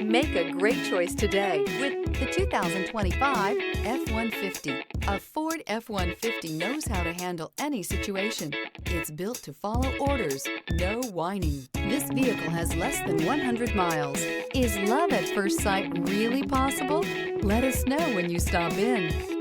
Make a great choice today with the 2025 F-150. A Ford F-150 knows how to handle any situation. It's built to follow orders, no whining. This vehicle has less than 100 miles. Is love at first sight really possible? Let us know when you stop in.